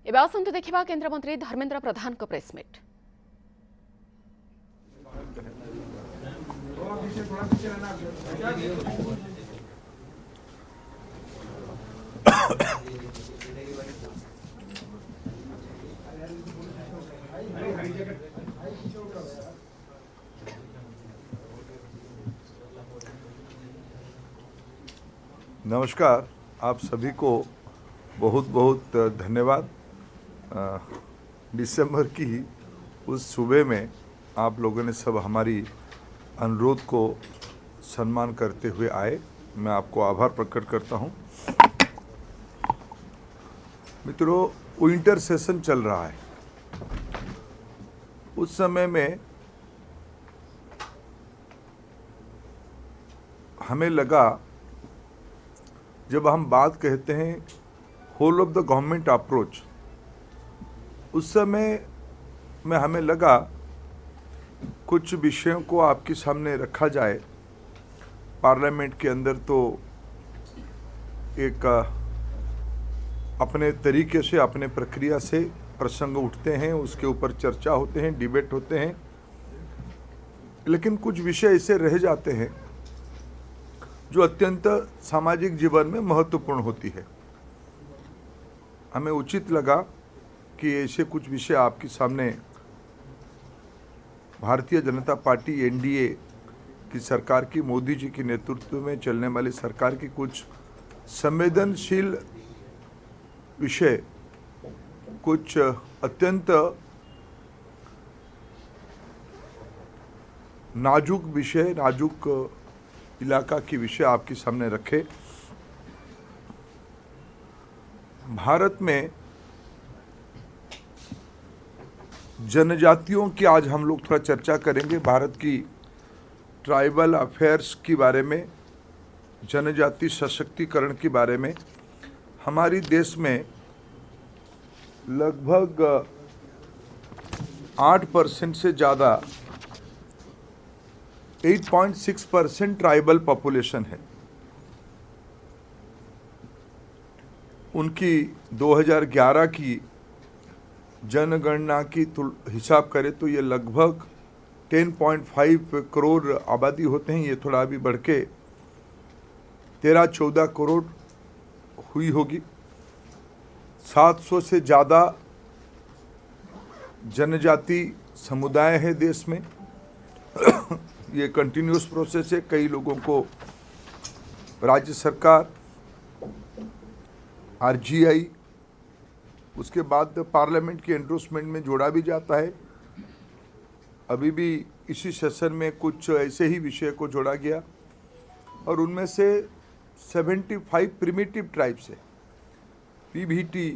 एवं आसतु देखा केन्द्रमंत्री धर्मेन्द्र प्रधान को प्रेसमिट। नमस्कार, आप सभी को बहुत बहुत धन्यवाद। दिसंबर की उस सुबह में आप लोगों ने सब हमारी अनुरोध को सम्मान करते हुए आए, मैं आपको आभार प्रकट करता हूं। मित्रों, विंटर सेशन चल रहा है। उस समय में हमें लगा, जब हम बात कहते हैं whole of the government approach, उस समय में हमें लगा कुछ विषयों को आपके सामने रखा जाए। पार्लियामेंट के अंदर तो एक अपने तरीके से, अपने प्रक्रिया से प्रसंग उठते हैं, उसके ऊपर चर्चा होते हैं, डिबेट होते हैं, लेकिन कुछ विषय ऐसे रह जाते हैं जो अत्यंत सामाजिक जीवन में महत्वपूर्ण होती है। हमें उचित लगा कि ऐसे कुछ विषय आपके सामने भारतीय जनता पार्टी एनडीए की सरकार की, मोदी जी के नेतृत्व में चलने वाली सरकार की कुछ संवेदनशील विषय, कुछ अत्यंत नाजुक विषय, नाजुक इलाका की विषय आपके सामने रखे। भारत में जनजातियों की आज हम लोग थोड़ा चर्चा करेंगे। भारत की ट्राइबल अफेयर्स के बारे में, जनजाति सशक्तिकरण के बारे में। हमारी देश में लगभग 8% से ज़्यादा 8.6% ट्राइबल पॉपुलेशन है। उनकी 2011 की जनगणना की हिसाब करें तो ये लगभग 10.5 करोड़ आबादी होते हैं। ये थोड़ा अभी बढ़ के 13-14 करोड़ हुई होगी। 700 से ज़्यादा जनजाति समुदाय है देश में। ये कंटिन्यूस प्रोसेस है। कई लोगों को राज्य सरकार, आरजीआई, उसके बाद पार्लियामेंट के एंडोर्समेंट में जोड़ा भी जाता है। अभी भी इसी सेशन में कुछ ऐसे ही विषय को जोड़ा गया और उनमें से 75 प्रिमिटिव ट्राइब्स है, पीवीटी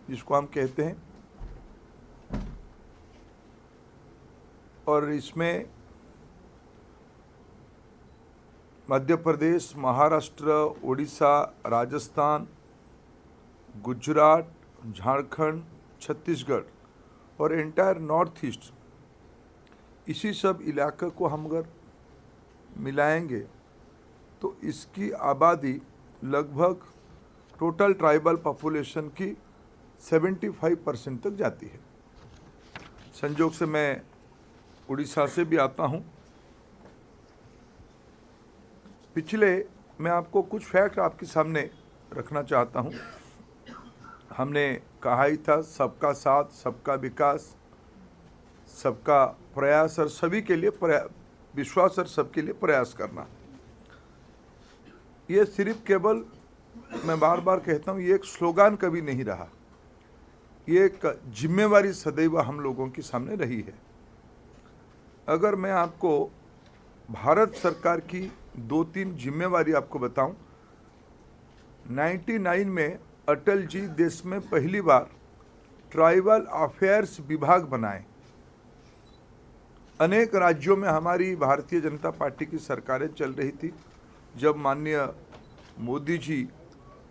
जिसको हम कहते हैं। और इसमें मध्य प्रदेश, महाराष्ट्र, उड़ीसा, राजस्थान, गुजरात, झारखंड, छत्तीसगढ़ और एंटायर नॉर्थ ईस्ट, इसी सब इलाके को हम अगर मिलाएंगे तो इसकी आबादी लगभग टोटल ट्राइबल पॉपुलेशन की 75% तक जाती है। संयोग से मैं उड़ीसा से भी आता हूँ। मैं आपको कुछ फैक्ट आपके सामने रखना चाहता हूँ। हमने कहा ही था, सबका साथ, सबका विकास, सबका प्रयास और सभी के लिए विश्वास और सबके लिए प्रयास करना। ये सिर्फ केवल, मैं बार बार कहता हूँ, ये एक स्लोगान कभी नहीं रहा। ये एक जिम्मेवारी सदैव हम लोगों के सामने रही है। अगर मैं आपको भारत सरकार की 2-3 जिम्मेवारी आपको बताऊं, 99 में अटल जी देश में पहली बार ट्राइबल अफेयर्स विभाग बनाए। अनेक राज्यों में हमारी भारतीय जनता पार्टी की सरकारें चल रही थी। जब माननीय मोदी जी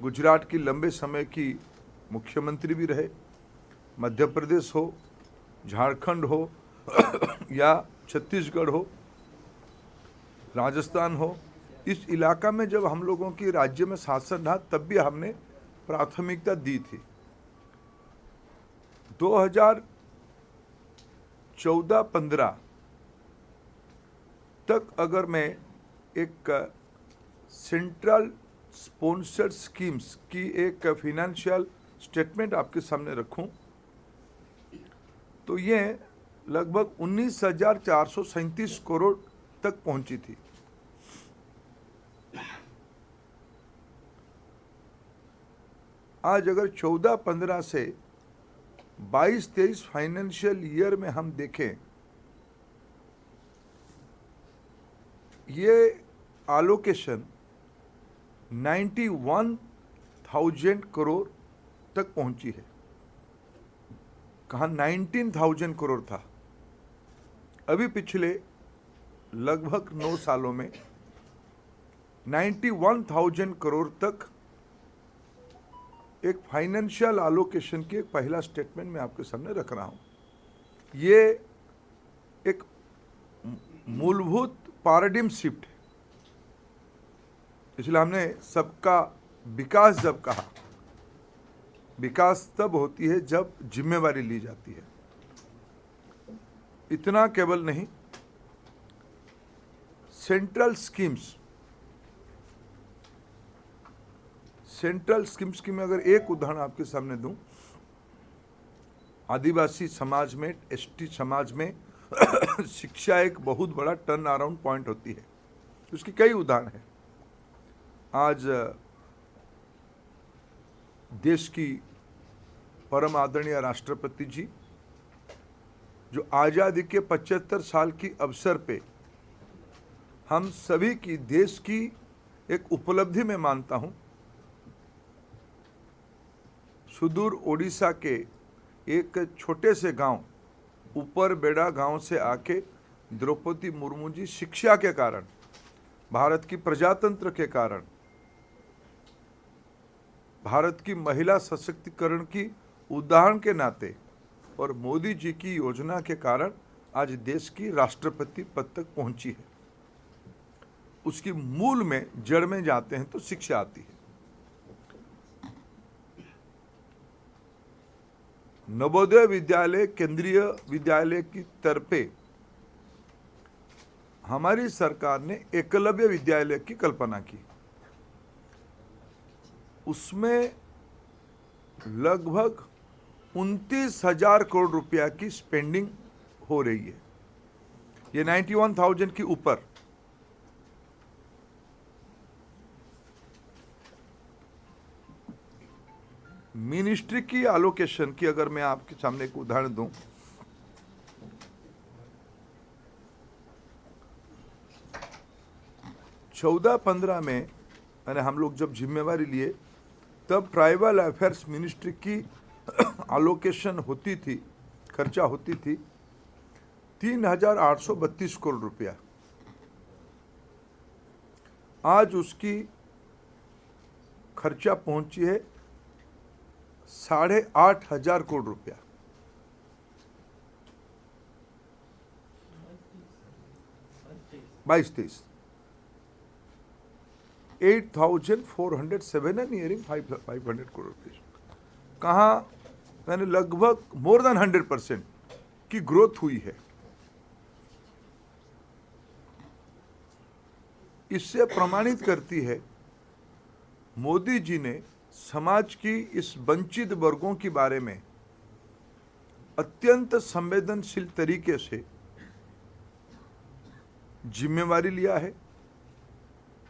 गुजरात की लंबे समय की मुख्यमंत्री भी रहे, मध्य प्रदेश हो, झारखंड हो या छत्तीसगढ़ हो, राजस्थान हो, इस इलाका में जब हम लोगों की राज्य में शासन रहा, तब भी हमने प्राथमिकता दी थी। 2014-15 तक अगर मैं एक सेंट्रल स्पॉन्सर्ड स्कीम्स की एक फाइनेंशियल स्टेटमेंट आपके सामने रखूं तो ये लगभग 19,437 करोड़ तक पहुंची थी। आज अगर 14-15 से 22-23 फाइनेंशियल ईयर में हम देखें, ये एलोकेशन 91,000 करोड़ तक पहुंची है। कहाँ 19,000 करोड़ था। अभी पिछले लगभग 9 सालों में 91,000 करोड़ तक एक फाइनेंशियल एलोकेशन की एक पहला स्टेटमेंट मैं आपके सामने रख रहा हूं। ये एक मूलभूत पैराडिम शिफ्ट है। इसलिए हमने सबका विकास जब कहा, विकास तब होती है जब जिम्मेवारी ली जाती है। इतना केवल नहीं, सेंट्रल स्कीम्स की मैं अगर एक उदाहरण आपके सामने दूं, आदिवासी समाज में, एसटी समाज में शिक्षा एक बहुत बड़ा टर्न अराउंड पॉइंट होती है। उसकी कई उदाहरण हैं। आज देश की परम आदरणीय राष्ट्रपति जी जो आज़ादी के 75 साल की अवसर पे हम सभी की, देश की एक उपलब्धि में मानता हूं, सुदूर ओडिशा के एक छोटे से गांव ऊपर बेड़ा गांव से आके द्रौपदी मुर्मू जी शिक्षा के कारण, भारत की प्रजातंत्र के कारण, भारत की महिला सशक्तिकरण की उदाहरण के नाते और मोदी जी की योजना के कारण आज देश की राष्ट्रपति पद तक पहुंची है। उसकी मूल में, जड़ में जाते हैं तो शिक्षा आती है। नवोदय विद्यालय, केंद्रीय विद्यालय की तरफे हमारी सरकार ने एकलव्य विद्यालय की कल्पना की। उसमें लगभग 29,000 करोड़ रुपया की स्पेंडिंग हो रही है। ये 91,000 के ऊपर। मिनिस्ट्री की एलोकेशन की अगर मैं आपके सामने एक उदाहरण दूं, चौदह 15 में मैंने हम लोग जब जिम्मेवारी लिए तब ट्राइबल अफेयर्स मिनिस्ट्री की एलोकेशन होती थी, खर्चा होती थी 3,832 करोड़ रुपया। आज उसकी खर्चा पहुंची है 8,500 करोड़ रुपया। बाईस 8,407 and nearing 500 करोड़ रुपये। कहाँ मैंने लगभग मोर देन 100% की ग्रोथ हुई है। इससे प्रमाणित करती है मोदी जी ने समाज की इस वंचित वर्गों के बारे में अत्यंत संवेदनशील तरीके से जिम्मेवारी लिया है।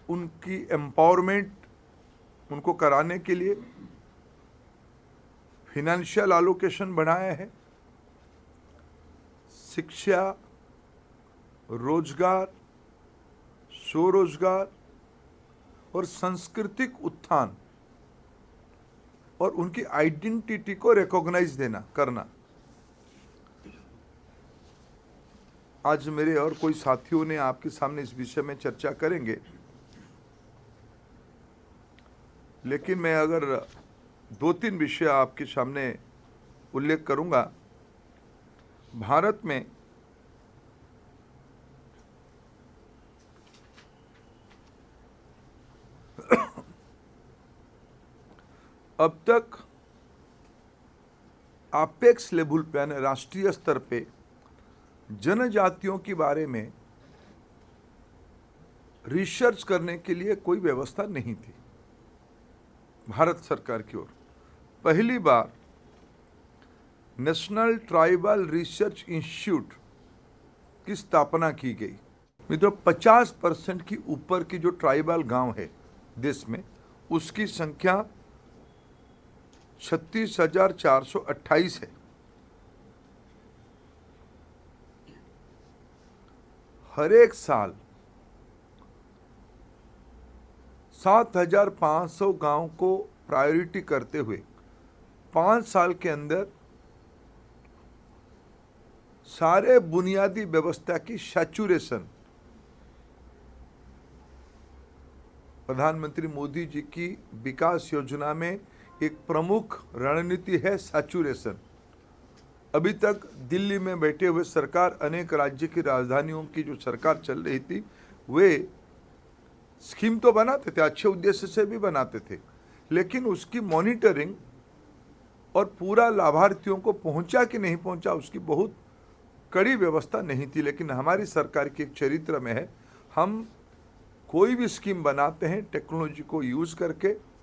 उनकी एम्पावरमेंट उनको कराने के लिए फाइनेंशियल एलोकेशन बढ़ाया है। शिक्षा, रोजगार, स्वरोजगार और सांस्कृतिक उत्थान और उनकी आइडेंटिटी को रिकॉग्नाइज करना। आज मेरे और कोई साथियों ने आपके सामने इस विषय में चर्चा करेंगे, लेकिन मैं अगर 2-3 विषय आपके सामने उल्लेख करूंगा। भारत में अब तक अपेक्स लेवल पे यानी राष्ट्रीय स्तर पे जनजातियों के बारे में रिसर्च करने के लिए कोई व्यवस्था नहीं थी। भारत सरकार की ओर पहली बार नेशनल ट्राइबल रिसर्च इंस्टीट्यूट की स्थापना की गई। मित्रों, 50% की ऊपर की जो ट्राइबल गांव है देश में, उसकी संख्या 36,428 है। हर एक साल 7,500 गांव को प्रायोरिटी करते हुए 5 साल के अंदर सारे बुनियादी व्यवस्था की सैचुरेशन, प्रधानमंत्री मोदी जी की विकास योजना में एक प्रमुख रणनीति है सैचुरेशन। अभी तक दिल्ली में बैठे हुए सरकार, अनेक राज्य की राजधानियों की जो सरकार चल रही थी, वे स्कीम तो बनाते थे, अच्छे उद्देश्य से भी बनाते थे, लेकिन उसकी मॉनिटरिंग और पूरा लाभार्थियों को पहुंचा कि नहीं पहुंचा, उसकी बहुत कड़ी व्यवस्था नहीं थी। लेकिन हमारी सरकार के एक चरित्र में है, हम कोई भी स्कीम बनाते हैं टेक्नोलॉजी को यूज करके,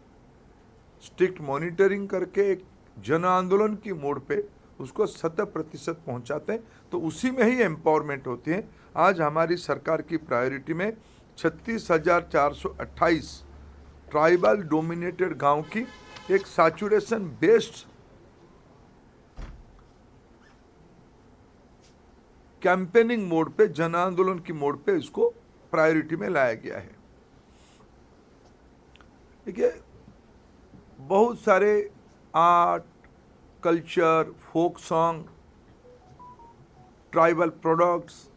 स्ट्रिक्ट मॉनिटरिंग करके, एक जन आंदोलन की मोड़ पे उसको 100% पहुंचाते हैं, तो उसी में ही एम्पावरमेंट होती है। आज हमारी सरकार की प्रायोरिटी में 36,428 ट्राइबल डोमिनेटेड गांव की एक सैचुरेशन बेस्ड कैंपेनिंग मोड पे, जन आंदोलन की मोड पे इसको प्रायोरिटी में लाया गया है। देखिए, बहुत सारे art, culture, folk song, tribal products,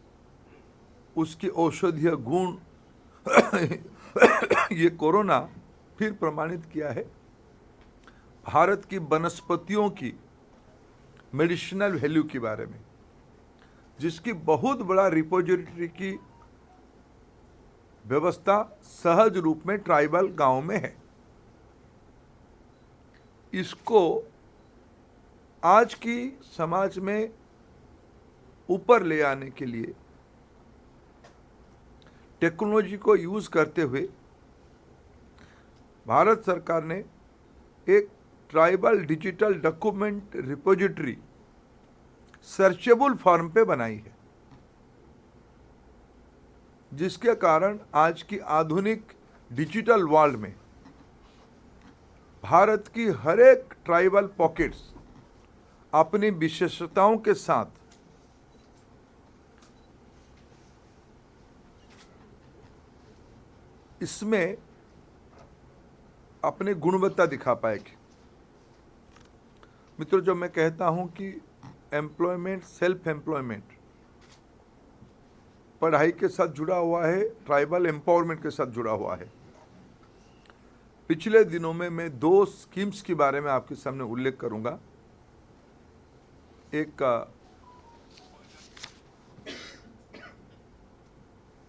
उसकी औषधीय गुण ये कोरोना फिर प्रमाणित किया है भारत की वनस्पतियों की मेडिसिनल वैल्यू के बारे में, जिसकी बहुत बड़ा रिपोजिटरी की व्यवस्था सहज रूप में ट्राइबल गांव में है। इसको आज की समाज में ऊपर ले आने के लिए टेक्नोलॉजी को यूज करते हुए भारत सरकार ने एक tribal digital document repository searchable form पे बनाई है, जिसके कारण आज की आधुनिक डिजिटल वर्ल्ड में भारत की हर एक ट्राइबल पॉकेट्स अपनी विशेषताओं के साथ इसमें अपनी गुणवत्ता दिखा पाएगी। मित्रों, जब मैं कहता हूं कि एम्प्लॉयमेंट, सेल्फ एम्प्लॉयमेंट पढ़ाई के साथ जुड़ा हुआ है, ट्राइबल एम्पावरमेंट के साथ जुड़ा हुआ है। पिछले दिनों में मैं 2 स्कीम्स के बारे में आपके सामने उल्लेख करूंगा। एक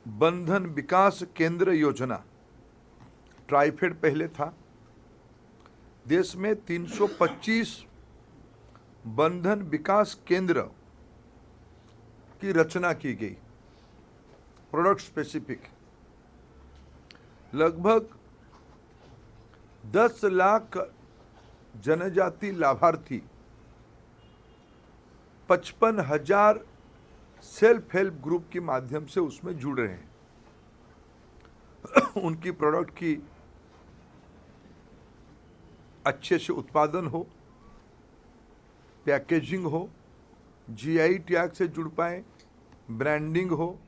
बंधन विकास केंद्र योजना, ट्राइफेड पहले था। देश में 325 बंधन विकास केंद्र की रचना की गई, प्रोडक्ट स्पेसिफिक। लगभग 10 लाख जनजाति लाभार्थी, 55,000 सेल्फ हेल्प ग्रुप के माध्यम से उसमें जुड़ रहे हैं। उनकी प्रोडक्ट की अच्छे से उत्पादन हो, पैकेजिंग हो, जीआई टैग से जुड़ पाए, ब्रांडिंग हो,